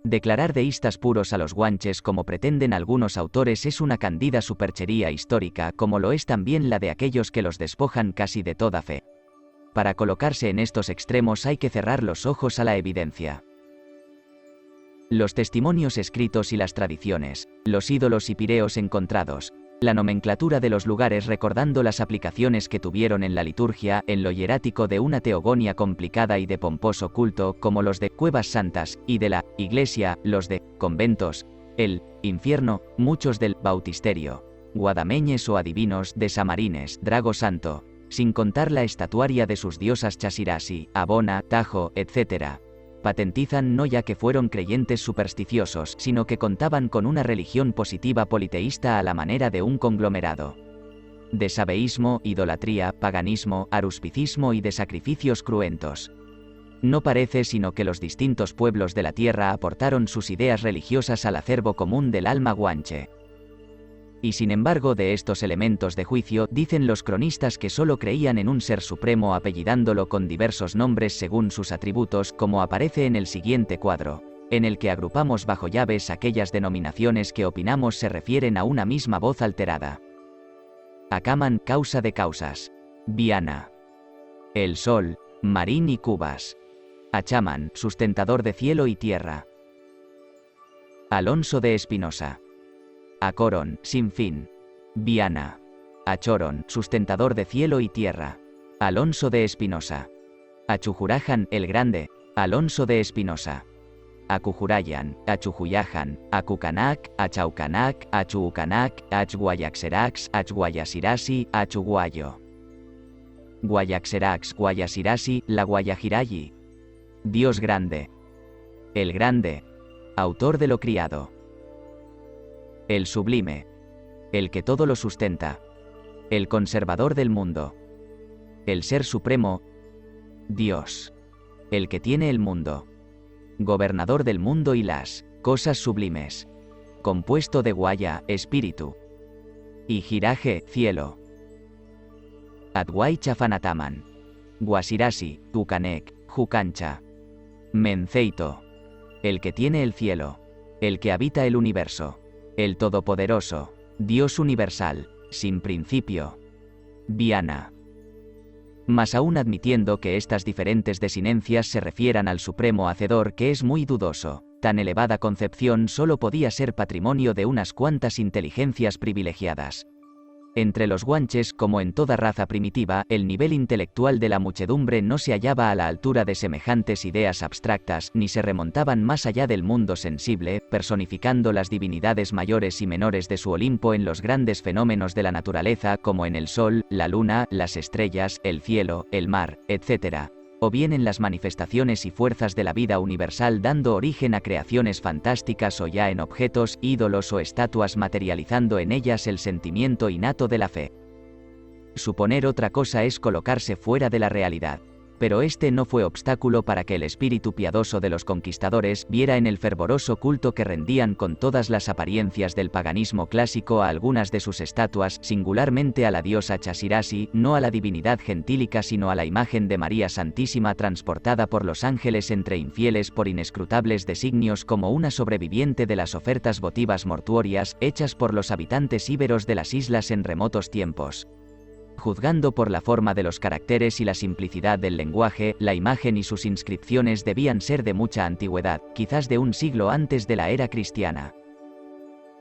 Declarar deístas puros a los guanches como pretenden algunos autores es una candida superchería histórica, como lo es también la de aquellos que los despojan casi de toda fe. Para colocarse en estos extremos hay que cerrar los ojos a la evidencia. Los testimonios escritos y las tradiciones, los ídolos y pireos encontrados, la nomenclatura de los lugares recordando las aplicaciones que tuvieron en la liturgia, en lo hierático de una teogonía complicada y de pomposo culto, como los de cuevas santas, y de la iglesia, los de conventos, el infierno, muchos del bautisterio, guadameñes o adivinos de Samarines, Drago Santo, sin contar la estatuaria de sus diosas Chasirasi, Abona, Tajo, etc., patentizan no ya que fueron creyentes supersticiosos, sino que contaban con una religión positiva politeísta a la manera de un conglomerado de sabeísmo, idolatría, paganismo, aruspicismo y de sacrificios cruentos. No parece sino que los distintos pueblos de la tierra aportaron sus ideas religiosas al acervo común del alma guanche. Y sin embargo de estos elementos de juicio, dicen los cronistas que solo creían en un ser supremo apellidándolo con diversos nombres según sus atributos, como aparece en el siguiente cuadro, en el que agrupamos bajo llaves aquellas denominaciones que opinamos se refieren a una misma voz alterada. Acaman, causa de causas. Viana. El sol, Marín y Cubas. Achaman, sustentador de cielo y tierra. Alonso de Espinosa. Acoron, sin fin. Viana. Achoron, sustentador de cielo y tierra. Alonso de Espinosa. Achujurajan, el grande. Alonso de Espinosa. Acujurayan, Achujuyajan, Acucanac, Achaucanac, Achuucanac, Achguayaxerax, Achguayasirasi, Achuguayo. Guayaxerax, Guayasirasi, la Guayajirayi. Dios grande. El grande. Autor de lo criado. El sublime. El que todo lo sustenta. El conservador del mundo. El ser supremo. Dios. El que tiene el mundo. Gobernador del mundo y las cosas sublimes. Compuesto de Guaya, espíritu. Y Giraje, cielo. Adguay Chafanataman. Guasirasi, Tucanec, Jucancha. Menceito. El que tiene el cielo. El que habita el universo. El Todopoderoso, Dios universal, sin principio. Viana. Mas aún admitiendo que estas diferentes desinencias se refieran al Supremo Hacedor, que es muy dudoso, tan elevada concepción solo podía ser patrimonio de unas cuantas inteligencias privilegiadas. Entre los guanches, como en toda raza primitiva, el nivel intelectual de la muchedumbre no se hallaba a la altura de semejantes ideas abstractas, ni se remontaban más allá del mundo sensible, personificando las divinidades mayores y menores de su Olimpo en los grandes fenómenos de la naturaleza, como en el sol, la luna, las estrellas, el cielo, el mar, etc., o bien en las manifestaciones y fuerzas de la vida universal dando origen a creaciones fantásticas o ya en objetos, ídolos o estatuas materializando en ellas el sentimiento innato de la fe. Suponer otra cosa es colocarse fuera de la realidad. Pero este no fue obstáculo para que el espíritu piadoso de los conquistadores viera en el fervoroso culto que rendían con todas las apariencias del paganismo clásico a algunas de sus estatuas, singularmente a la diosa Chasirasi, no a la divinidad gentílica sino a la imagen de María Santísima transportada por los ángeles entre infieles por inescrutables designios como una sobreviviente de las ofertas votivas mortuorias hechas por los habitantes íberos de las islas en remotos tiempos. Juzgando por la forma de los caracteres y la simplicidad del lenguaje, la imagen y sus inscripciones debían ser de mucha antigüedad, quizás de un siglo antes de la era cristiana.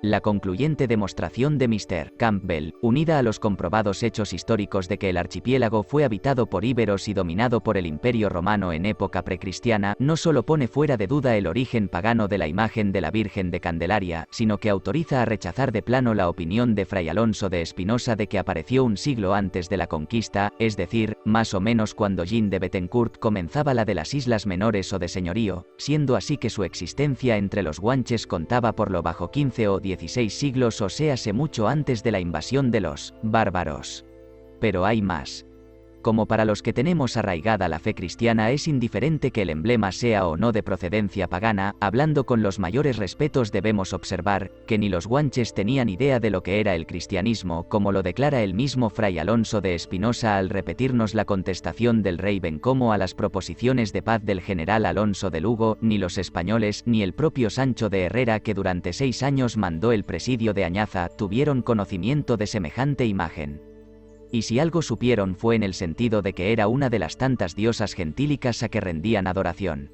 La concluyente demostración de Mr. Campbell, unida a los comprobados hechos históricos de que el archipiélago fue habitado por íberos y dominado por el Imperio Romano en época precristiana, no solo pone fuera de duda el origen pagano de la imagen de la Virgen de Candelaria, sino que autoriza a rechazar de plano la opinión de Fray Alonso de Espinosa de que apareció un siglo antes de la conquista, es decir, más o menos cuando Jean de Bettencourt comenzaba la de las Islas Menores o de Señorío, siendo así que su existencia entre los guanches contaba por lo bajo 15 o 16 siglos o séase mucho antes de la invasión de los bárbaros. Pero hay más. como para los que tenemos arraigada la fe cristiana es indiferente que el emblema sea o no de procedencia pagana, hablando con los mayores respetos debemos observar, que ni los guanches tenían idea de lo que era el cristianismo, como lo declara el mismo Fray Alonso de Espinosa al repetirnos la contestación del rey Bencomo a las proposiciones de paz del general Alonso de Lugo, ni los españoles, ni el propio Sancho de Herrera que durante 6 años mandó el presidio de Añaza, tuvieron conocimiento de semejante imagen. Y si algo supieron fue en el sentido de que era una de las tantas diosas gentílicas a que rendían adoración.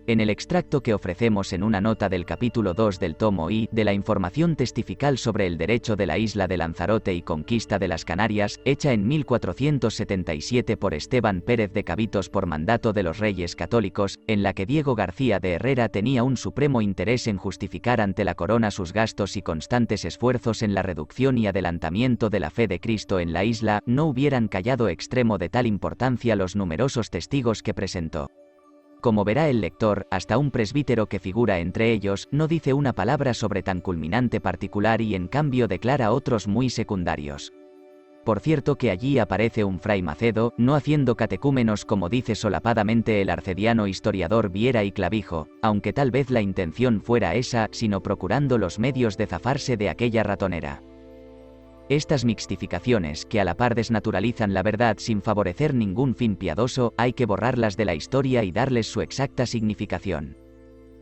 En el extracto que ofrecemos en una nota del capítulo 2 del tomo I, de la información testifical sobre el derecho de la isla de Lanzarote y conquista de las Canarias, hecha en 1477 por Esteban Pérez de Cabitos por mandato de los Reyes Católicos, en la que Diego García de Herrera tenía un supremo interés en justificar ante la corona sus gastos y constantes esfuerzos en la reducción y adelantamiento de la fe de Cristo en la isla, no hubieran callado extremo de tal importancia los numerosos testigos que presentó. Como verá el lector, hasta un presbítero que figura entre ellos, no dice una palabra sobre tan culminante particular y en cambio declara otros muy secundarios. Por cierto que allí aparece un fray Macedo, no haciendo catecúmenos como dice solapadamente el arcediano historiador Viera y Clavijo, aunque tal vez la intención fuera esa, sino procurando los medios de zafarse de aquella ratonera. Estas mixtificaciones, que a la par desnaturalizan la verdad sin favorecer ningún fin piadoso, hay que borrarlas de la historia y darles su exacta significación.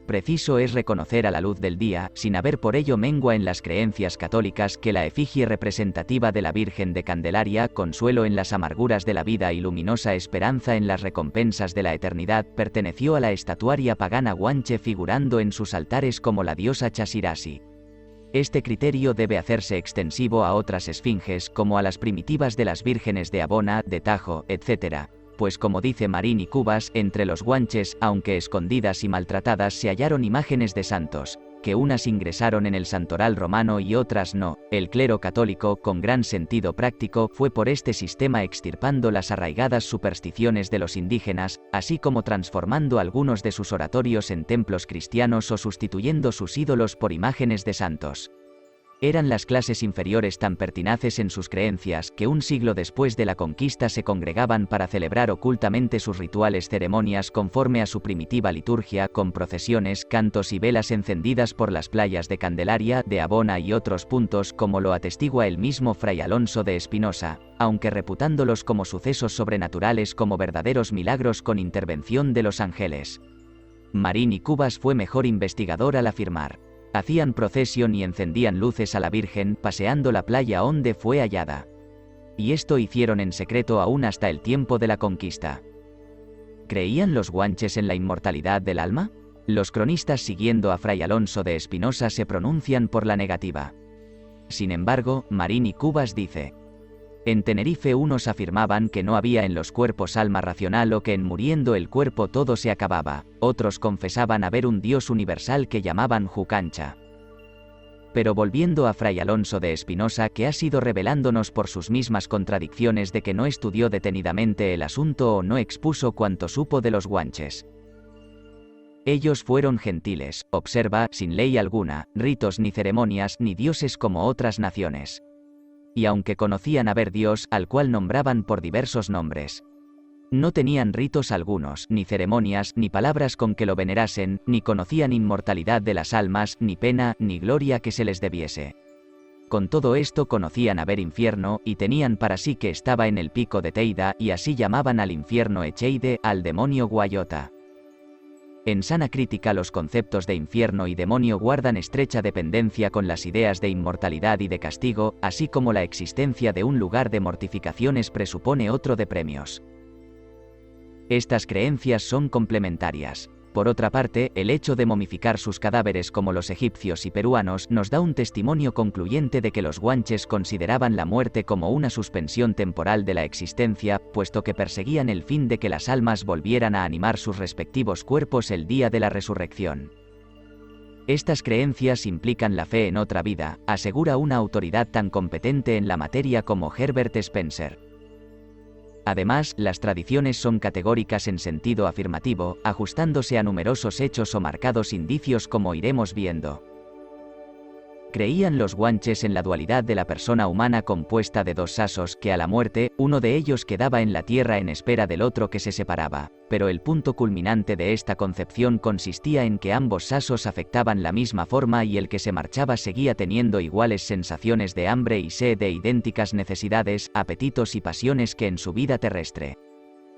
Preciso es reconocer a la luz del día, sin haber por ello mengua en las creencias católicas, que la efigie representativa de la Virgen de Candelaria, consuelo en las amarguras de la vida y luminosa esperanza en las recompensas de la eternidad, perteneció a la estatuaria pagana guanche figurando en sus altares como la diosa Chasirasi. Este criterio debe hacerse extensivo a otras esfinges como a las primitivas de las vírgenes de Abona, de Tajo, etc., pues como dice Marín y Cubas, entre los guanches, aunque escondidas y maltratadas se hallaron imágenes de santos, que unas ingresaron en el santoral romano y otras no. El clero católico, con gran sentido práctico, fue por este sistema extirpando las arraigadas supersticiones de los indígenas, así como transformando algunos de sus oratorios en templos cristianos o sustituyendo sus ídolos por imágenes de santos. Eran las clases inferiores tan pertinaces en sus creencias que un siglo después de la conquista se congregaban para celebrar ocultamente sus rituales ceremonias conforme a su primitiva liturgia, con procesiones, cantos y velas encendidas por las playas de Candelaria, de Abona y otros puntos, como lo atestigua el mismo Fray Alonso de Espinosa, aunque reputándolos como sucesos sobrenaturales como verdaderos milagros con intervención de los ángeles. Marín y Cubas fue mejor investigador al afirmar: hacían procesión y encendían luces a la Virgen paseando la playa donde fue hallada. Y esto hicieron en secreto aún hasta el tiempo de la conquista. ¿Creían los guanches en la inmortalidad del alma? Los cronistas siguiendo a Fray Alonso de Espinosa se pronuncian por la negativa. Sin embargo, Marín y Cubas dice: en Tenerife unos afirmaban que no había en los cuerpos alma racional o que en muriendo el cuerpo todo se acababa, otros confesaban haber un Dios universal que llamaban Jucancha. Pero volviendo a Fray Alonso de Espinosa, que ha sido revelándonos por sus mismas contradicciones de que no estudió detenidamente el asunto o no expuso cuanto supo de los guanches. Ellos fueron gentiles, observa, sin ley alguna, ritos ni ceremonias ni dioses como otras naciones. Y aunque conocían haber Dios, al cual nombraban por diversos nombres, no tenían ritos algunos, ni ceremonias, ni palabras con que lo venerasen, ni conocían inmortalidad de las almas, ni pena, ni gloria que se les debiese. Con todo esto conocían haber infierno, y tenían para sí que estaba en el pico de Teida, y así llamaban al infierno Echeide, al demonio Guayota. En sana crítica los conceptos de infierno y demonio guardan estrecha dependencia con las ideas de inmortalidad y de castigo, así como la existencia de un lugar de mortificaciones presupone otro de premios. Estas creencias son complementarias. Por otra parte, el hecho de momificar sus cadáveres como los egipcios y peruanos nos da un testimonio concluyente de que los guanches consideraban la muerte como una suspensión temporal de la existencia, puesto que perseguían el fin de que las almas volvieran a animar sus respectivos cuerpos el día de la resurrección. Estas creencias implican la fe en otra vida, asegura una autoridad tan competente en la materia como Herbert Spencer. Además, las tradiciones son categóricas en sentido afirmativo, ajustándose a numerosos hechos o marcados indicios como iremos viendo. Creían los guanches en la dualidad de la persona humana compuesta de dos sasos que a la muerte, uno de ellos quedaba en la tierra en espera del otro que se separaba, pero el punto culminante de esta concepción consistía en que ambos sasos afectaban la misma forma y el que se marchaba seguía teniendo iguales sensaciones de hambre y sed e idénticas necesidades, apetitos y pasiones que en su vida terrestre.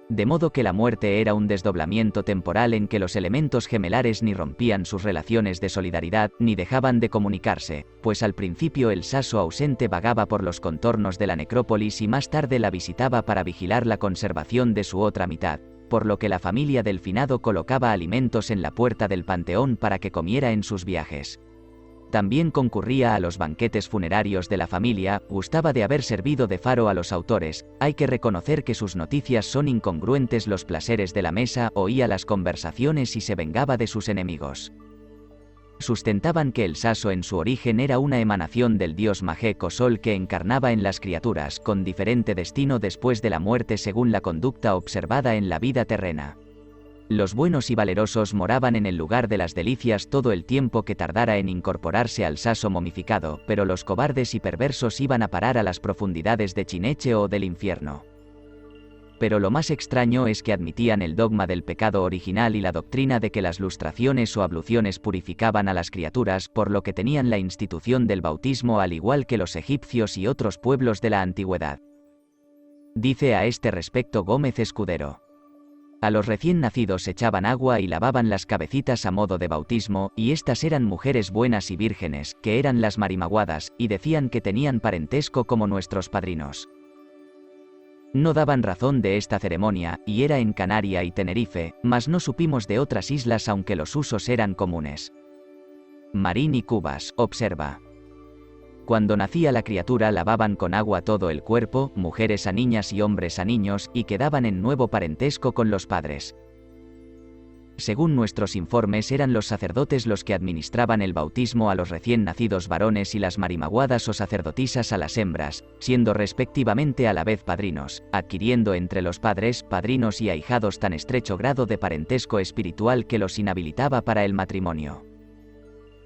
De modo que la muerte era un desdoblamiento temporal en que los elementos gemelares ni rompían sus relaciones de solidaridad, ni dejaban de comunicarse, pues al principio el saso ausente vagaba por los contornos de la necrópolis y más tarde la visitaba para vigilar la conservación de su otra mitad, por lo que la familia del finado colocaba alimentos en la puerta del panteón para que comiera en sus viajes. También concurría a los banquetes funerarios de la familia, gustaba de haber servido de faro a los autores, hay que reconocer que sus noticias son incongruentes los placeres de la mesa, oía las conversaciones y se vengaba de sus enemigos. Sustentaban que el saso en su origen era una emanación del dios Majek o Sol que encarnaba en las criaturas con diferente destino después de la muerte según la conducta observada en la vida terrena. Los buenos y valerosos moraban en el lugar de las delicias todo el tiempo que tardara en incorporarse al saso momificado, pero los cobardes y perversos iban a parar a las profundidades de Chineche o del infierno. Pero lo más extraño es que admitían el dogma del pecado original y la doctrina de que las lustraciones o abluciones purificaban a las criaturas, por lo que tenían la institución del bautismo al igual que los egipcios y otros pueblos de la antigüedad. Dice a este respecto Gómez Escudero: a los recién nacidos echaban agua y lavaban las cabecitas a modo de bautismo, y estas eran mujeres buenas y vírgenes, que eran las marimaguadas, y decían que tenían parentesco como nuestros padrinos. No daban razón de esta ceremonia, y era en Canaria y Tenerife, mas no supimos de otras islas aunque los usos eran comunes. Marín y Cubas, observa. Cuando nacía la criatura lavaban con agua todo el cuerpo, mujeres a niñas y hombres a niños, y quedaban en nuevo parentesco con los padres. Según nuestros informes eran los sacerdotes los que administraban el bautismo a los recién nacidos varones y las marimaguadas o sacerdotisas a las hembras, siendo respectivamente a la vez padrinos, adquiriendo entre los padres, padrinos y ahijados tan estrecho grado de parentesco espiritual que los inhabilitaba para el matrimonio.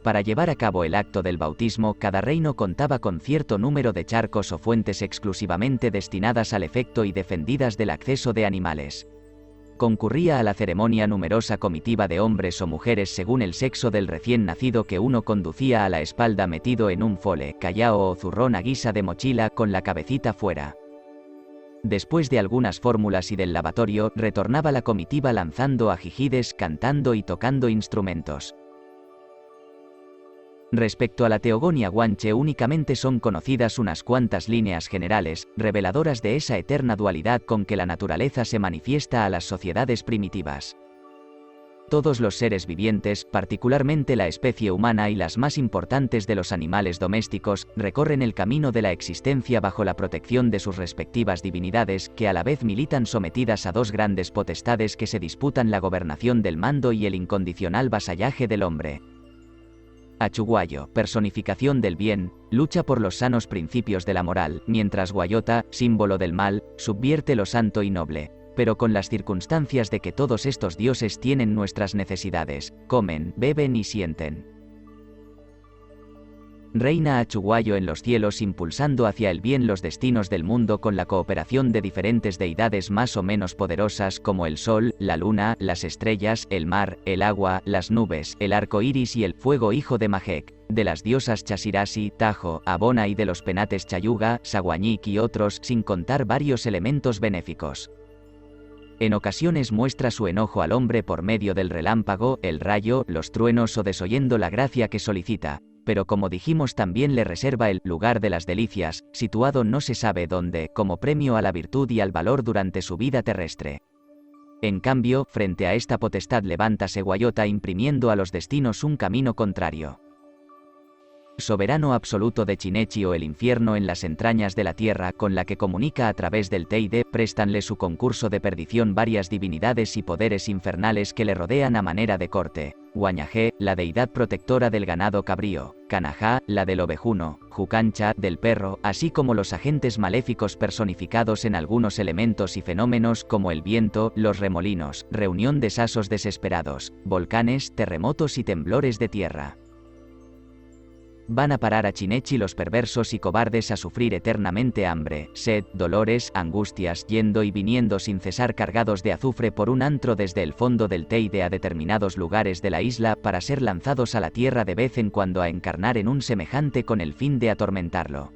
Para llevar a cabo el acto del bautismo, cada reino contaba con cierto número de charcos o fuentes exclusivamente destinadas al efecto y defendidas del acceso de animales. Concurría a la ceremonia numerosa comitiva de hombres o mujeres según el sexo del recién nacido que uno conducía a la espalda metido en un fole, callao o zurrón a guisa de mochila con la cabecita fuera. Después de algunas fórmulas y del lavatorio, retornaba la comitiva lanzando ajijides, cantando y tocando instrumentos. Respecto a la teogonia guanche únicamente son conocidas unas cuantas líneas generales, reveladoras de esa eterna dualidad con que la naturaleza se manifiesta a las sociedades primitivas. Todos los seres vivientes, particularmente la especie humana y las más importantes de los animales domésticos, recorren el camino de la existencia bajo la protección de sus respectivas divinidades, que a la vez militan sometidas a dos grandes potestades que se disputan la gobernación del mando y el incondicional vasallaje del hombre. Achuguayo, personificación del bien, lucha por los sanos principios de la moral, mientras Guayota, símbolo del mal, subvierte lo santo y noble, pero con las circunstancias de que todos estos dioses tienen nuestras necesidades, comen, beben y sienten. Reina Achuguayo en los cielos impulsando hacia el bien los destinos del mundo con la cooperación de diferentes deidades más o menos poderosas como el sol, la luna, las estrellas, el mar, el agua, las nubes, el arco iris y el fuego hijo de Majek, de las diosas Chasirasi, Tajo, Abona y de los penates Chayuga, Saguañik y otros, sin contar varios elementos benéficos. En ocasiones muestra su enojo al hombre por medio del relámpago, el rayo, los truenos o desoyendo la gracia que solicita, pero como dijimos también le reserva el lugar de las delicias, situado no se sabe dónde, como premio a la virtud y al valor durante su vida terrestre. En cambio, frente a esta potestad levántase Guayota imprimiendo a los destinos un camino contrario. Soberano absoluto de Chinechi o el infierno en las entrañas de la tierra con la que comunica a través del Teide, préstanle su concurso de perdición varias divinidades y poderes infernales que le rodean a manera de corte. Guañajé, la deidad protectora del ganado cabrío, Canajá, la del ovejuno, Jucancha, del perro, así como los agentes maléficos personificados en algunos elementos y fenómenos como el viento, los remolinos, reunión de sasos desesperados, volcanes, terremotos y temblores de tierra. Van a parar a Chinechi los perversos y cobardes a sufrir eternamente hambre, sed, dolores, angustias, yendo y viniendo sin cesar cargados de azufre por un antro desde el fondo del Teide a determinados lugares de la isla para ser lanzados a la tierra de vez en cuando a encarnar en un semejante con el fin de atormentarlo.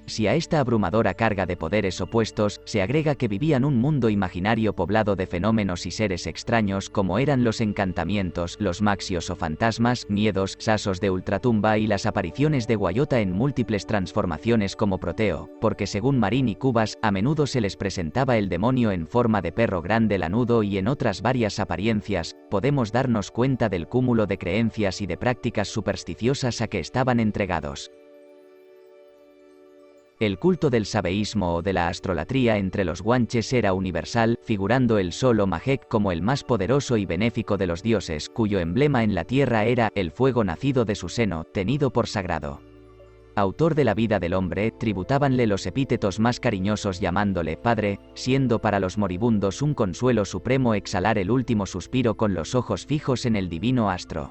Si a esta abrumadora carga de poderes opuestos se agrega que vivían un mundo imaginario poblado de fenómenos y seres extraños como eran los encantamientos, los maxios o fantasmas, miedos, sasos de ultratumba y las apariciones de Guayota en múltiples transformaciones como Proteo, porque según Marín y Cubas, a menudo se les presentaba el demonio en forma de perro grande lanudo y en otras varias apariencias, podemos darnos cuenta del cúmulo de creencias y de prácticas supersticiosas a que estaban entregados. El culto del sabeísmo o de la astrolatría entre los guanches era universal, figurando el sol o Mahek como el más poderoso y benéfico de los dioses, cuyo emblema en la tierra era el fuego nacido de su seno, tenido por sagrado. Autor de la vida del hombre, tributábanle los epítetos más cariñosos llamándole Padre, siendo para los moribundos un consuelo supremo exhalar el último suspiro con los ojos fijos en el divino astro.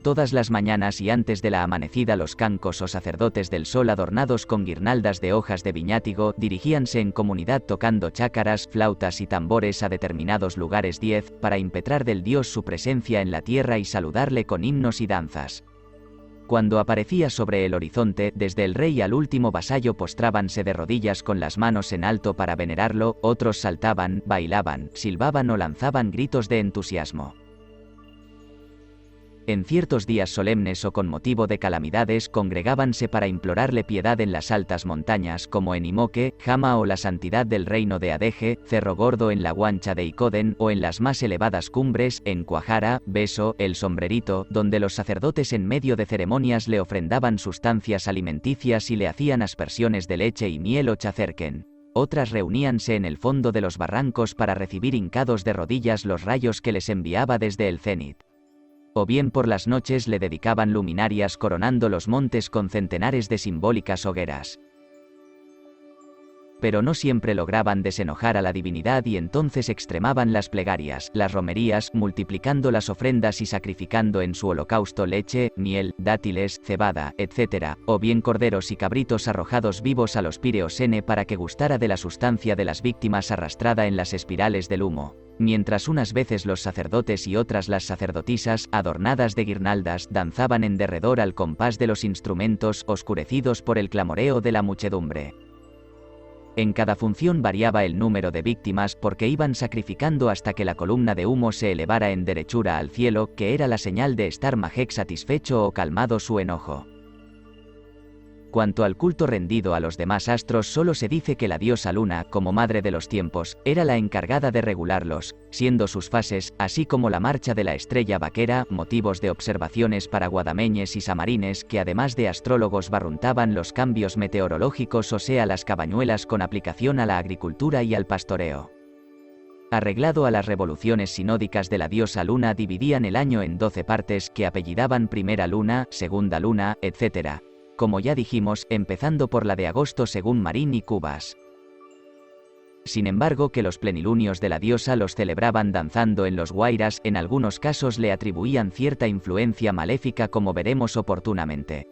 Todas las mañanas y antes de la amanecida los cancos o sacerdotes del sol adornados con guirnaldas de hojas de viñátigo dirigíanse en comunidad tocando chácaras, flautas y tambores a determinados lugares 10 para impetrar del dios su presencia en la tierra y saludarle con himnos y danzas. Cuando aparecía sobre el horizonte, desde el rey al último vasallo postrábanse de rodillas con las manos en alto para venerarlo, otros saltaban, bailaban, silbaban o lanzaban gritos de entusiasmo. En ciertos días solemnes o con motivo de calamidades congregábanse para implorarle piedad en las altas montañas como en Imoque, Jama o la santidad del reino de Adeje, Cerro Gordo en la Guancha de Icoden o en las más elevadas cumbres, en Cuajara, Beso, El Sombrerito, donde los sacerdotes en medio de ceremonias le ofrendaban sustancias alimenticias y le hacían aspersiones de leche y miel o chacerquen. Otras reuníanse en el fondo de los barrancos para recibir hincados de rodillas los rayos que les enviaba desde el cenit. O bien por las noches le dedicaban luminarias coronando los montes con centenares de simbólicas hogueras. Pero no siempre lograban desenojar a la divinidad y entonces extremaban las plegarias, las romerías, multiplicando las ofrendas y sacrificando en su holocausto leche, miel, dátiles, cebada, etc., o bien corderos y cabritos arrojados vivos a los píreos N para que gustara de la sustancia de las víctimas arrastrada en las espirales del humo. Mientras unas veces los sacerdotes y otras las sacerdotisas, adornadas de guirnaldas, danzaban en derredor al compás de los instrumentos oscurecidos por el clamoreo de la muchedumbre. En cada función variaba el número de víctimas porque iban sacrificando hasta que la columna de humo se elevara en derechura al cielo, que era la señal de estar Mahek satisfecho o calmado su enojo. Cuanto al culto rendido a los demás astros, solo se dice que la diosa Luna, como madre de los tiempos, era la encargada de regularlos, siendo sus fases, así como la marcha de la estrella vaquera, motivos de observaciones para guadameñes y samarines que además de astrólogos barruntaban los cambios meteorológicos, o sea las cabañuelas con aplicación a la agricultura y al pastoreo. Arreglado a las revoluciones sinódicas de la diosa Luna, dividían el año en 12 partes que apellidaban primera luna, segunda luna, etc., como ya dijimos, empezando por la de agosto según Marín y Cubas. Sin embargo, que los plenilunios de la diosa los celebraban danzando en los guairas, en algunos casos le atribuían cierta influencia maléfica como veremos oportunamente.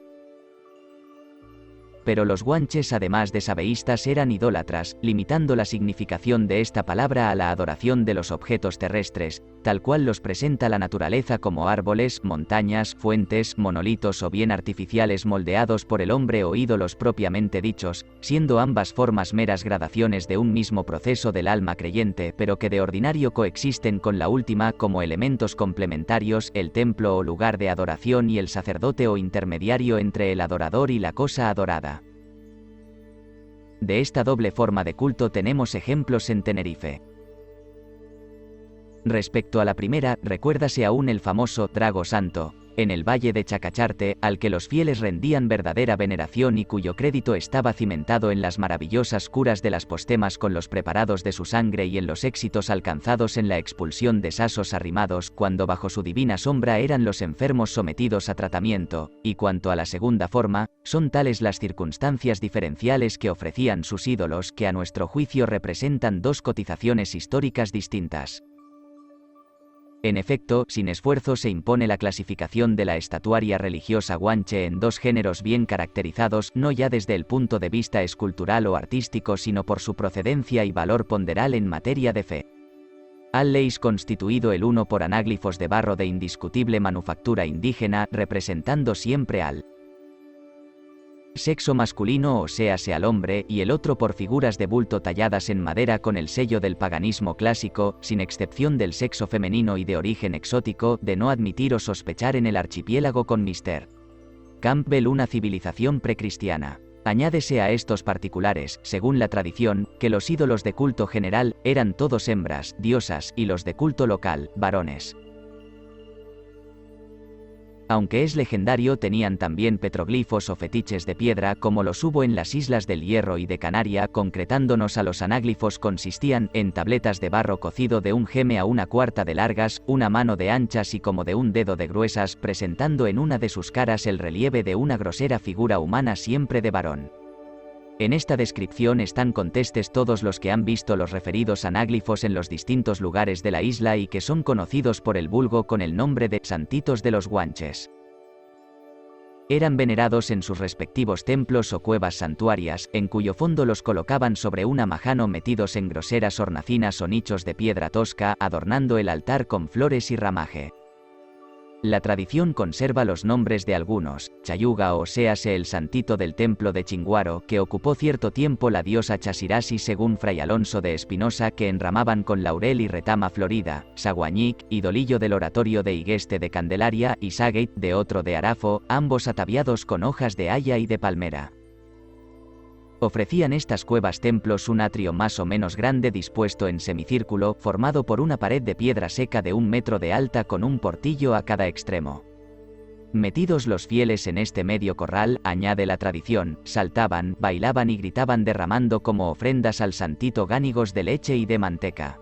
Pero los guanches además de sabeístas eran idólatras, limitando la significación de esta palabra a la adoración de los objetos terrestres, tal cual los presenta la naturaleza como árboles, montañas, fuentes, monolitos o bien artificiales moldeados por el hombre o ídolos propiamente dichos, siendo ambas formas meras gradaciones de un mismo proceso del alma creyente, pero que de ordinario coexisten con la última como elementos complementarios, el templo o lugar de adoración y el sacerdote o intermediario entre el adorador y la cosa adorada. De esta doble forma de culto tenemos ejemplos en Tenerife. Respecto a la primera, recuérdase aún el famoso Drago Santo, en el valle de Chacacharte, al que los fieles rendían verdadera veneración y cuyo crédito estaba cimentado en las maravillosas curas de las postemas con los preparados de su sangre y en los éxitos alcanzados en la expulsión de sasos arrimados cuando bajo su divina sombra eran los enfermos sometidos a tratamiento, y cuanto a la segunda forma, son tales las circunstancias diferenciales que ofrecían sus ídolos que a nuestro juicio representan dos cotizaciones históricas distintas. En efecto, sin esfuerzo se impone la clasificación de la estatuaria religiosa guanche en dos géneros bien caracterizados, no ya desde el punto de vista escultural o artístico, sino por su procedencia y valor ponderal en materia de fe. Alleis constituido el uno por anáglifos de barro de indiscutible manufactura indígena, representando siempre al sexo masculino, o séase al hombre, y el otro por figuras de bulto talladas en madera con el sello del paganismo clásico, sin excepción del sexo femenino y de origen exótico, de no admitir o sospechar en el archipiélago con Mr. Campbell una civilización precristiana. Añádese a estos particulares, según la tradición, que los ídolos de culto general eran todos hembras, diosas, y los de culto local, varones. Aunque es legendario, tenían también petroglifos o fetiches de piedra como los hubo en las Islas del Hierro y de Canaria. Concretándonos a los anáglifos, consistían en tabletas de barro cocido de 1 geme a 1/4 de largas, 1 mano de anchas y como de 1 dedo de gruesas, presentando en una de sus caras el relieve de una grosera figura humana siempre de varón. En esta descripción están contestes todos los que han visto los referidos anáglifos en los distintos lugares de la isla y que son conocidos por el vulgo con el nombre de santitos de los guanches. Eran venerados en sus respectivos templos o cuevas santuarias, en cuyo fondo los colocaban sobre una majano metidos en groseras hornacinas o nichos de piedra tosca, adornando el altar con flores y ramaje. La tradición conserva los nombres de algunos: Chayuga, o séase el santito del templo de Chinguaro, que ocupó cierto tiempo la diosa Chasirasi según Fray Alonso de Espinosa, que enramaban con laurel y retama florida; Saguañic, idolillo del oratorio de Igueste de Candelaria; y Sagait, de otro de Arafo, ambos ataviados con hojas de haya y de palmera. Ofrecían estas cuevas templos un atrio más o menos grande dispuesto en semicírculo, formado por una pared de piedra seca de 1 metro de alta con un portillo a cada extremo. Metidos los fieles en este medio corral, añade la tradición, saltaban, bailaban y gritaban derramando como ofrendas al santito gánigos de leche y de manteca.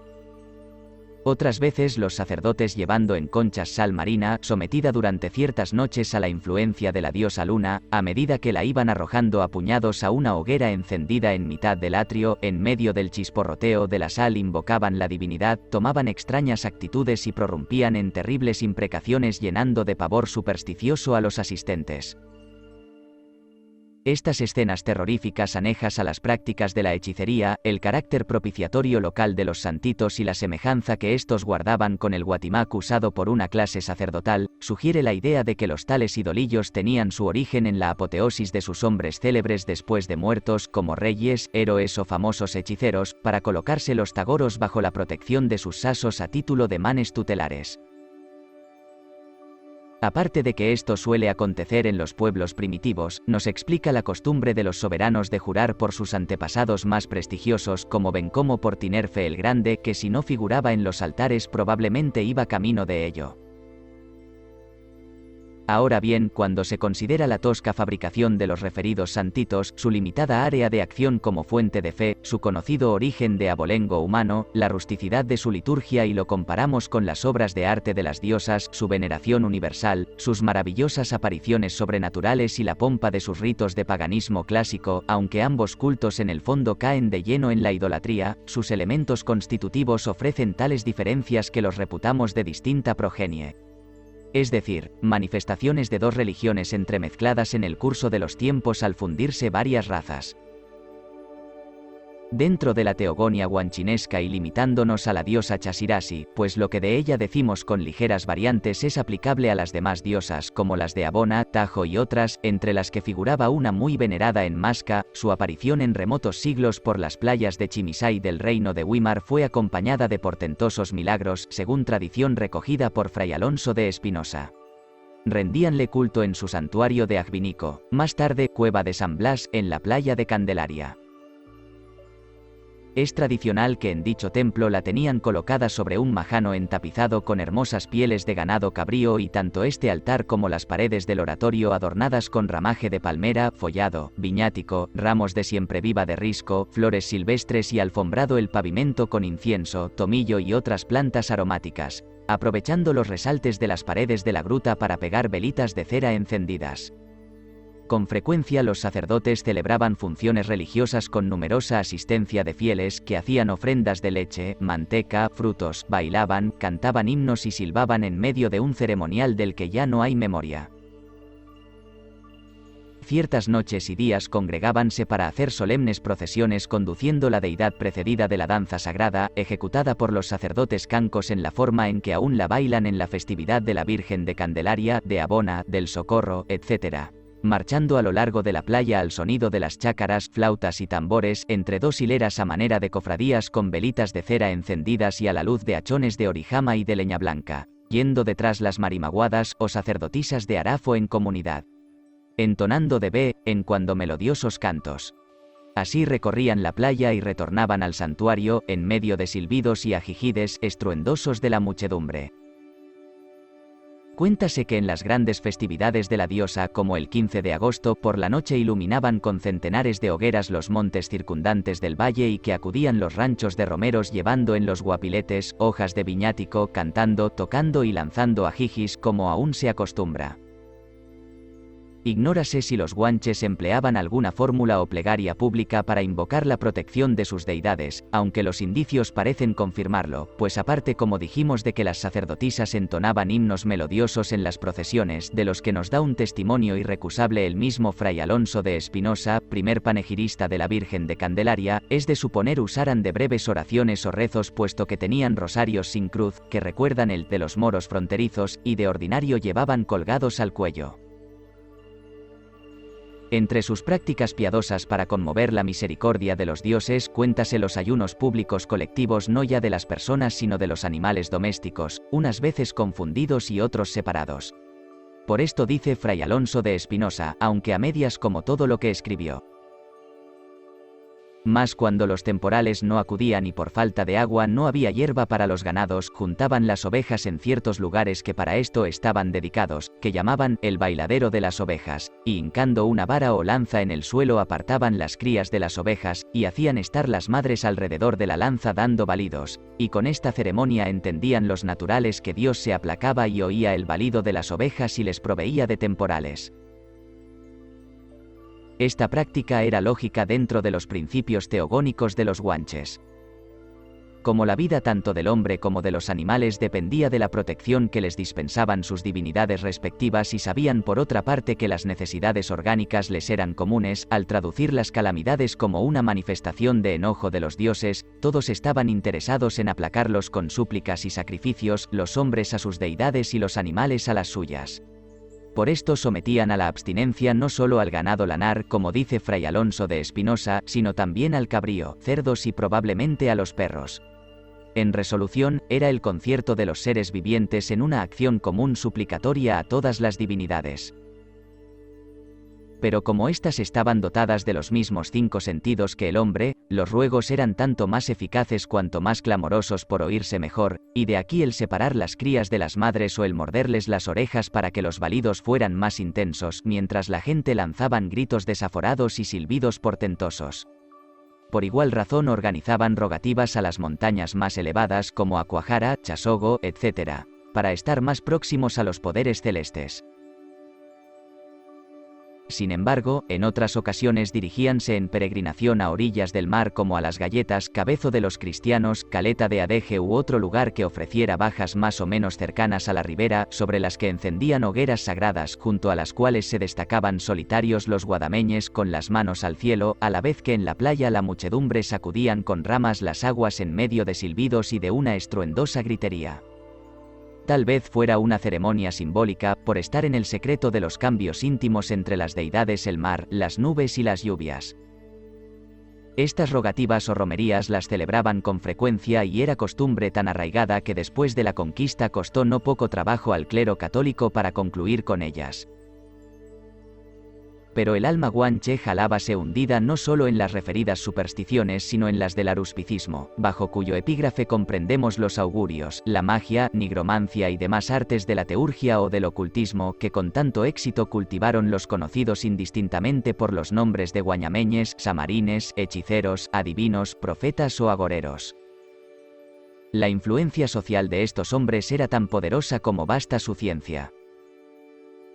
Otras veces los sacerdotes llevando en conchas sal marina, sometida durante ciertas noches a la influencia de la diosa luna, a medida que la iban arrojando a puñados a una hoguera encendida en mitad del atrio, en medio del chisporroteo de la sal invocaban la divinidad, tomaban extrañas actitudes y prorrumpían en terribles imprecaciones llenando de pavor supersticioso a los asistentes. Estas escenas terroríficas anejas a las prácticas de la hechicería, el carácter propiciatorio local de los santitos y la semejanza que estos guardaban con el guatimac usado por una clase sacerdotal, sugiere la idea de que los tales idolillos tenían su origen en la apoteosis de sus hombres célebres después de muertos, como reyes, héroes o famosos hechiceros, para colocarse los tagoros bajo la protección de sus sasos a título de manes tutelares. Aparte de que esto suele acontecer en los pueblos primitivos, nos explica la costumbre de los soberanos de jurar por sus antepasados más prestigiosos, como Bencomo por Tinerfe el Grande, que si no figuraba en los altares probablemente iba camino de ello. Ahora bien, cuando se considera la tosca fabricación de los referidos santitos, su limitada área de acción como fuente de fe, su conocido origen de abolengo humano, la rusticidad de su liturgia y lo comparamos con las obras de arte de las diosas, su veneración universal, sus maravillosas apariciones sobrenaturales y la pompa de sus ritos de paganismo clásico, aunque ambos cultos en el fondo caen de lleno en la idolatría, sus elementos constitutivos ofrecen tales diferencias que los reputamos de distinta progenie. Es decir, manifestaciones de dos religiones entremezcladas en el curso de los tiempos al fundirse varias razas. Dentro de la teogonia guanchinesca y limitándonos a la diosa Chasirasi, pues lo que de ella decimos con ligeras variantes es aplicable a las demás diosas como las de Abona, Tajo y otras, entre las que figuraba una muy venerada en Masca, su aparición en remotos siglos por las playas de Chimisay del reino de Wimar fue acompañada de portentosos milagros, según tradición recogida por Fray Alonso de Espinosa. Rendíanle culto en su santuario de Agbinico, más tarde Cueva de San Blas, en la playa de Candelaria. Es tradicional que en dicho templo la tenían colocada sobre un majano entapizado con hermosas pieles de ganado cabrío y tanto este altar como las paredes del oratorio adornadas con ramaje de palmera, follado, viñático, ramos de siempreviva de risco, flores silvestres y alfombrado el pavimento con incienso, tomillo y otras plantas aromáticas, aprovechando los resaltes de las paredes de la gruta para pegar velitas de cera encendidas. Con frecuencia los sacerdotes celebraban funciones religiosas con numerosa asistencia de fieles que hacían ofrendas de leche, manteca, frutos, bailaban, cantaban himnos y silbaban en medio de un ceremonial del que ya no hay memoria. Ciertas noches y días congregábanse para hacer solemnes procesiones conduciendo la deidad precedida de la danza sagrada, ejecutada por los sacerdotes cancos en la forma en que aún la bailan en la festividad de la Virgen de Candelaria, de Abona, del Socorro, etc. Marchando a lo largo de la playa al sonido de las chácaras, flautas y tambores, entre dos hileras a manera de cofradías con velitas de cera encendidas y a la luz de hachones de orijama y de leña blanca, yendo detrás las marimaguadas o sacerdotisas de Arafo en comunidad, entonando de vez en cuando melodiosos cantos. Así recorrían la playa y retornaban al santuario, en medio de silbidos y ajijides estruendosos de la muchedumbre. Cuéntase que en las grandes festividades de la diosa, como el 15 de agosto, por la noche iluminaban con centenares de hogueras los montes circundantes del valle y que acudían los ranchos de romeros llevando en los guapiletes hojas de viñático, cantando, tocando y lanzando ajijis como aún se acostumbra. Ignórase si los guanches empleaban alguna fórmula o plegaria pública para invocar la protección de sus deidades, aunque los indicios parecen confirmarlo, pues aparte, como dijimos, de que las sacerdotisas entonaban himnos melodiosos en las procesiones, de los que nos da un testimonio irrecusable el mismo Fray Alonso de Espinosa, primer panegirista de la Virgen de Candelaria, es de suponer usaran de breves oraciones o rezos puesto que tenían rosarios sin cruz, que recuerdan el de los moros fronterizos, y de ordinario llevaban colgados al cuello. Entre sus prácticas piadosas para conmover la misericordia de los dioses, cuéntase los ayunos públicos colectivos no ya de las personas sino de los animales domésticos, unas veces confundidos y otros separados. Por esto dice Fray Alonso de Espinosa, aunque a medias como todo lo que escribió. Mas cuando los temporales no acudían y por falta de agua no había hierba para los ganados, juntaban las ovejas en ciertos lugares que para esto estaban dedicados, que llamaban el bailadero de las ovejas, y hincando una vara o lanza en el suelo apartaban las crías de las ovejas, y hacían estar las madres alrededor de la lanza dando balidos, y con esta ceremonia entendían los naturales que Dios se aplacaba y oía el balido de las ovejas y les proveía de temporales. Esta práctica era lógica dentro de los principios teogónicos de los guanches. Como la vida tanto del hombre como de los animales dependía de la protección que les dispensaban sus divinidades respectivas y sabían por otra parte que las necesidades orgánicas les eran comunes, al traducir las calamidades como una manifestación de enojo de los dioses, todos estaban interesados en aplacarlos con súplicas y sacrificios, los hombres a sus deidades y los animales a las suyas. Por esto sometían a la abstinencia no solo al ganado lanar, como dice Fray Alonso de Espinosa, sino también al cabrío, cerdos y probablemente a los perros. En resolución, era el concierto de los seres vivientes en una acción común suplicatoria a todas las divinidades. Pero como éstas estaban dotadas de los mismos 5 sentidos que el hombre, los ruegos eran tanto más eficaces cuanto más clamorosos por oírse mejor, y de aquí el separar las crías de las madres o el morderles las orejas para que los balidos fueran más intensos, mientras la gente lanzaban gritos desaforados y silbidos portentosos. Por igual razón organizaban rogativas a las montañas más elevadas como Acuajara, Chasogo, etc., para estar más próximos a los poderes celestes. Sin embargo, en otras ocasiones dirigíanse en peregrinación a orillas del mar como a las Galletas, Cabezo de los Cristianos, Caleta de Adeje u otro lugar que ofreciera bajas más o menos cercanas a la ribera, sobre las que encendían hogueras sagradas junto a las cuales se destacaban solitarios los guadameñes con las manos al cielo, a la vez que en la playa la muchedumbre sacudían con ramas las aguas en medio de silbidos y de una estruendosa gritería. Tal vez fuera una ceremonia simbólica, por estar en el secreto de los cambios íntimos entre las deidades, el mar, las nubes y las lluvias. Estas rogativas o romerías las celebraban con frecuencia y era costumbre tan arraigada que después de la conquista costó no poco trabajo al clero católico para concluir con ellas. Pero el alma guanche jalábase hundida no solo en las referidas supersticiones sino en las del aruspicismo, bajo cuyo epígrafe comprendemos los augurios, la magia, nigromancia y demás artes de la teurgia o del ocultismo que con tanto éxito cultivaron los conocidos indistintamente por los nombres de guañameñes, samarines, hechiceros, adivinos, profetas o agoreros. La influencia social de estos hombres era tan poderosa como vasta su ciencia.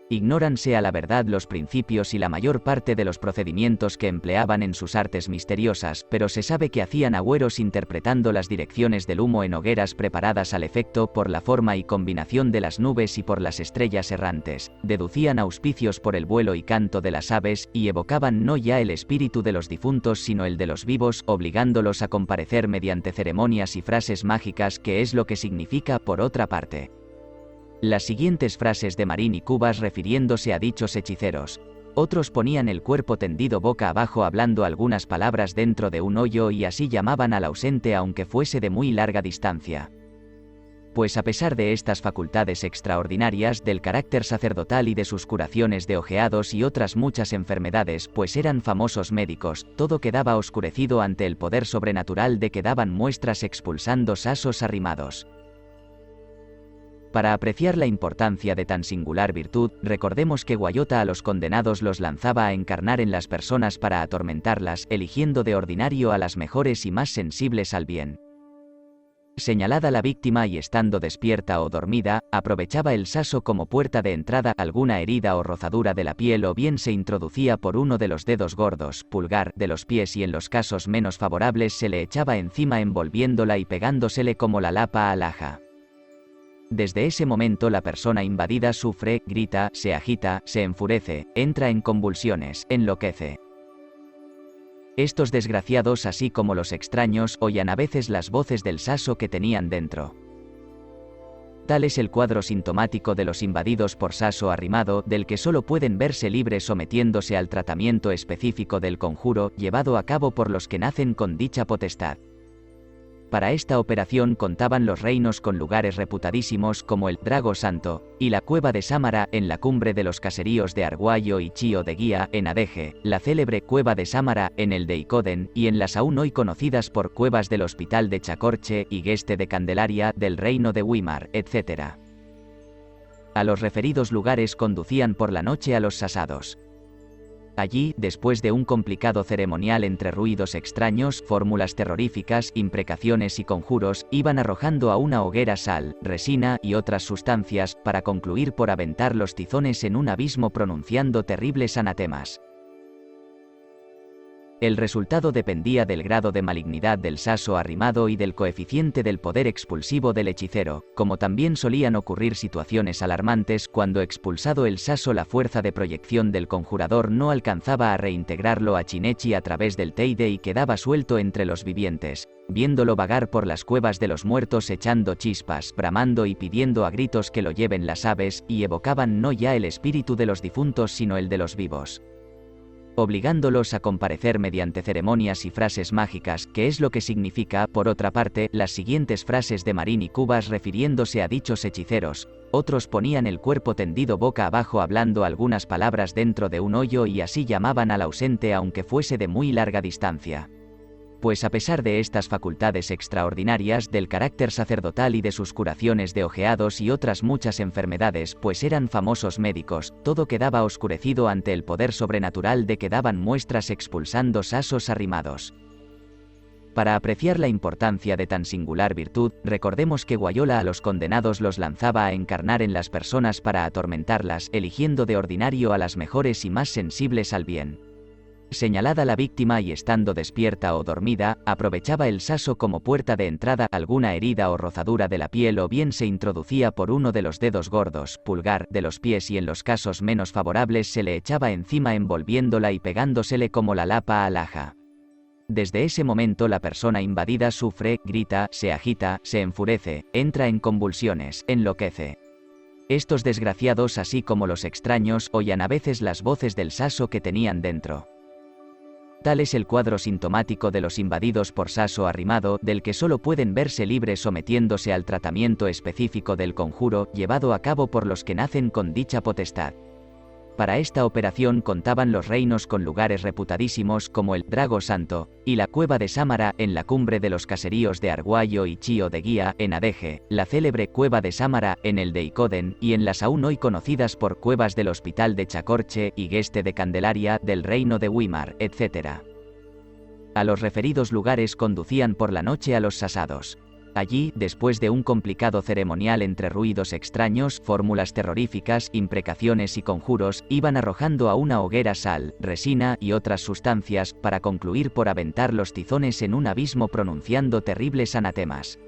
Ignóranse a la verdad los principios y la mayor parte de los procedimientos que empleaban en sus artes misteriosas, pero se sabe que hacían agüeros interpretando las direcciones del humo en hogueras preparadas al efecto por la forma y combinación de las nubes y por las estrellas errantes, deducían auspicios por el vuelo y canto de las aves, y evocaban no ya el espíritu de los difuntos sino el de los vivos, obligándolos a comparecer mediante ceremonias y frases mágicas, que es lo que significa por otra parte. Las siguientes frases de Marín y Cubas refiriéndose a dichos hechiceros. Otros ponían el cuerpo tendido boca abajo hablando algunas palabras dentro de un hoyo y así llamaban al ausente aunque fuese de muy larga distancia. Pues a pesar de estas facultades extraordinarias del carácter sacerdotal y de sus curaciones de ojeados y otras muchas enfermedades, pues eran famosos médicos, todo quedaba oscurecido ante el poder sobrenatural de que daban muestras expulsando sasos arrimados. Para apreciar la importancia de tan singular virtud, recordemos que Guayota a los condenados los lanzaba a encarnar en las personas para atormentarlas, eligiendo de ordinario a las mejores y más sensibles al bien. Señalada la víctima y estando despierta o dormida, aprovechaba el saso como puerta de entrada, alguna herida o rozadura de la piel o bien se introducía por uno de los dedos gordos, pulgar, de los pies y en los casos menos favorables se le echaba encima envolviéndola y pegándosele como la lapa a laja. Desde ese momento la persona invadida sufre, grita, se agita, se enfurece, entra en convulsiones, enloquece. Estos desgraciados así como los extraños oían a veces las voces del saso que tenían dentro. Tal es el cuadro sintomático de los invadidos por saso arrimado, del que solo pueden verse libres sometiéndose al tratamiento específico del conjuro, llevado a cabo por los que nacen con dicha potestad. Para esta operación contaban los reinos con lugares reputadísimos como el Drago Santo, y la cueva de Sámara, en la cumbre de los caseríos de Arguayo y Chío de Guía, en Adeje, la célebre cueva de Sámara, en el de Icoden, y en las aún hoy conocidas por cuevas del Hospital de Chacorche y Gueste de Candelaria, del reino de Weimar, etc. A los referidos lugares conducían por la noche a los sasados. Allí, después de un complicado ceremonial entre ruidos extraños, fórmulas terroríficas, imprecaciones y conjuros, iban arrojando a una hoguera sal, resina y otras sustancias, para concluir por aventar los tizones en un abismo pronunciando terribles anatemas. El resultado dependía del grado de malignidad del saso arrimado y del coeficiente del poder expulsivo del hechicero, como también solían ocurrir situaciones alarmantes cuando expulsado el saso la fuerza de proyección del conjurador no alcanzaba a reintegrarlo a Chinechi a través del Teide y quedaba suelto entre los vivientes, viéndolo vagar por las cuevas de los muertos echando chispas, bramando y pidiendo a gritos que lo lleven las aves, y evocaban no ya el espíritu de los difuntos sino el de los vivos, obligándolos a comparecer mediante ceremonias y frases mágicas, que es lo que significa, por otra parte, las siguientes frases de Marín y Cubas refiriéndose a dichos hechiceros. Otros ponían el cuerpo tendido boca abajo hablando algunas palabras dentro de un hoyo y así llamaban al ausente aunque fuese de muy larga distancia. Pues a pesar de estas facultades extraordinarias del carácter sacerdotal y de sus curaciones de ojeados y otras muchas enfermedades, pues eran famosos médicos, todo quedaba oscurecido ante el poder sobrenatural de que daban muestras expulsando sasos arrimados. Para apreciar la importancia de tan singular virtud, recordemos que Guayola a los condenados los lanzaba a encarnar en las personas para atormentarlas, eligiendo de ordinario a las mejores y más sensibles al bien. Señalada la víctima y estando despierta o dormida, aprovechaba el saso como puerta de entrada, alguna herida o rozadura de la piel o bien se introducía por uno de los dedos gordos, pulgar, de los pies y en los casos menos favorables se le echaba encima envolviéndola y pegándosele como la lapa a laja. Desde ese momento la persona invadida sufre, grita, se agita, se enfurece, entra en convulsiones, enloquece. Estos desgraciados así como los extraños oían a veces las voces del saso que tenían dentro. Tal es el cuadro sintomático de los invadidos por saso arrimado, del que solo pueden verse libres sometiéndose al tratamiento específico del conjuro, llevado a cabo por los que nacen con dicha potestad. Para esta operación contaban los reinos con lugares reputadísimos como el Drago Santo, y la cueva de Sámara, en la cumbre de los caseríos de Arguayo y Chío de Guía, en Adeje, la célebre cueva de Sámara, en el de Icoden, y en las aún hoy conocidas por cuevas del Hospital de Chacorche y Gueste de Candelaria, del reino de Weimar, etc. A los referidos lugares conducían por la noche a los sasados. Allí, después de un complicado ceremonial entre ruidos extraños, fórmulas terroríficas, imprecaciones y conjuros, iban arrojando a una hoguera sal, resina y otras sustancias, para concluir por aventar los tizones en un abismo pronunciando terribles anatemas.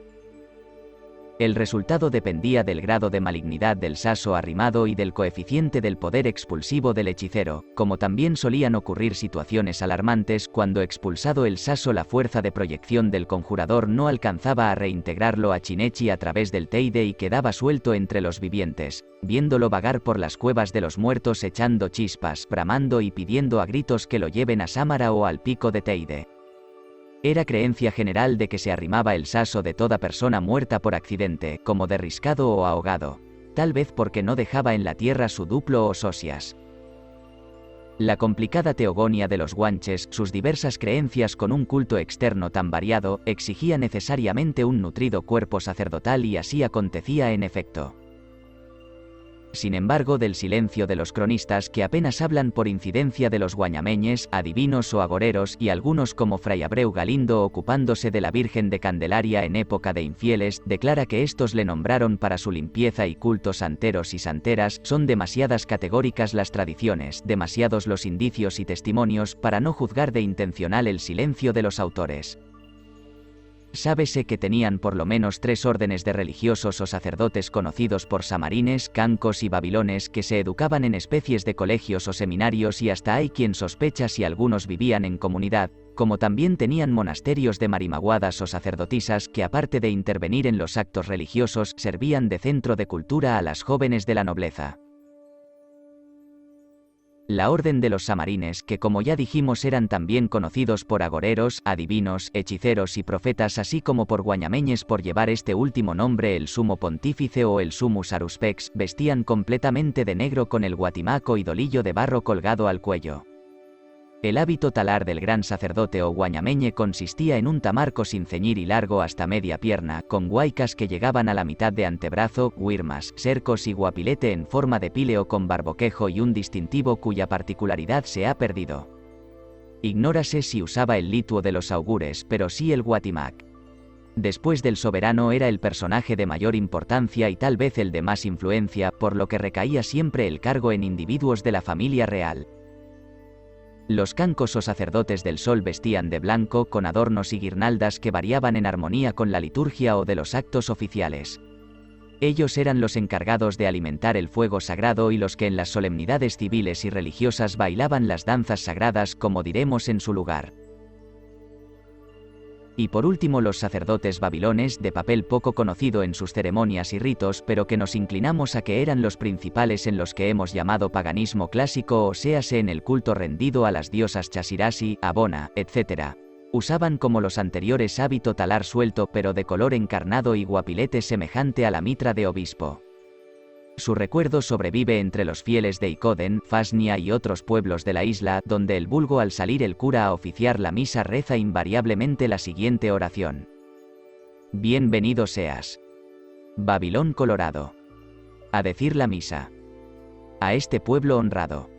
El resultado dependía del grado de malignidad del saso arrimado y del coeficiente del poder expulsivo del hechicero, como también solían ocurrir situaciones alarmantes cuando expulsado el saso la fuerza de proyección del conjurador no alcanzaba a reintegrarlo a Chinechi a través del Teide y quedaba suelto entre los vivientes, viéndolo vagar por las cuevas de los muertos echando chispas, bramando y pidiendo a gritos que lo lleven a Samara o al pico de Teide. Era creencia general de que se arrimaba el saso de toda persona muerta por accidente, como derriscado o ahogado, tal vez porque no dejaba en la tierra su duplo o sosias. La complicada teogonia de los guanches, sus diversas creencias con un culto externo tan variado, exigía necesariamente un nutrido cuerpo sacerdotal y así acontecía en efecto. Sin embargo, del silencio de los cronistas que apenas hablan por incidencia de los guañameñes, adivinos o agoreros y algunos como Fray Abreu Galindo ocupándose de la Virgen de Candelaria en época de infieles, declara que estos le nombraron para su limpieza y cultos santeros y santeras, son demasiadas categóricas las tradiciones, demasiados los indicios y testimonios para no juzgar de intencional el silencio de los autores. Sábese que tenían por lo menos 3 órdenes de religiosos o sacerdotes conocidos por samarines, cancos y babilones que se educaban en especies de colegios o seminarios y hasta hay quien sospecha si algunos vivían en comunidad, como también tenían monasterios de marimaguadas o sacerdotisas que aparte de intervenir en los actos religiosos servían de centro de cultura a las jóvenes de la nobleza. La orden de los samarines, que como ya dijimos eran también conocidos por agoreros, adivinos, hechiceros y profetas así como por guañameñes por llevar este último nombre el sumo pontífice o el sumus aruspex, vestían completamente de negro con el guatimac o idolillo de barro colgado al cuello. El hábito talar del gran sacerdote o guañameñe consistía en un tamarco sin ceñir y largo hasta media pierna, con guaicas que llegaban a la mitad de antebrazo, huirmas, cercos y guapilete en forma de píleo con barboquejo y un distintivo cuya particularidad se ha perdido. Ignórase si usaba el lituo de los augures, pero sí el guatimac. Después del soberano era el personaje de mayor importancia y tal vez el de más influencia, por lo que recaía siempre el cargo en individuos de la familia real. Los cancos o sacerdotes del sol vestían de blanco con adornos y guirnaldas que variaban en armonía con la liturgia o de los actos oficiales. Ellos eran los encargados de alimentar el fuego sagrado y los que en las solemnidades civiles y religiosas bailaban las danzas sagradas como diremos en su lugar. Y por último los sacerdotes babilones, de papel poco conocido en sus ceremonias y ritos, pero que nos inclinamos a que eran los principales en los que hemos llamado paganismo clásico o séase en el culto rendido a las diosas Chasirasi, Abona, etc. Usaban como los anteriores hábito talar suelto pero de color encarnado y guapilete semejante a la mitra de obispo. Su recuerdo sobrevive entre los fieles de Icoden, Fasnia y otros pueblos de la isla, donde el vulgo al salir el cura a oficiar la misa reza invariablemente la siguiente oración: Bienvenido seas, Babilón colorado, a decir la misa, a este pueblo honrado.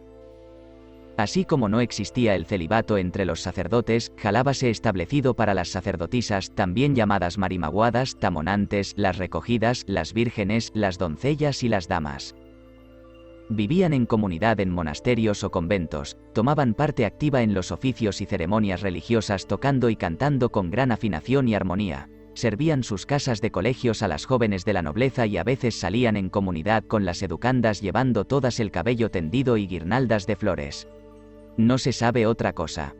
Así como no existía el celibato entre los sacerdotes, jalábase establecido para las sacerdotisas, también llamadas marimaguadas, tamonantes, las recogidas, las vírgenes, las doncellas y las damas. Vivían en comunidad en monasterios o conventos, tomaban parte activa en los oficios y ceremonias religiosas tocando y cantando con gran afinación y armonía. Servían sus casas de colegios a las jóvenes de la nobleza y a veces salían en comunidad con las educandas llevando todas el cabello tendido y guirnaldas de flores. No se sabe otra cosa.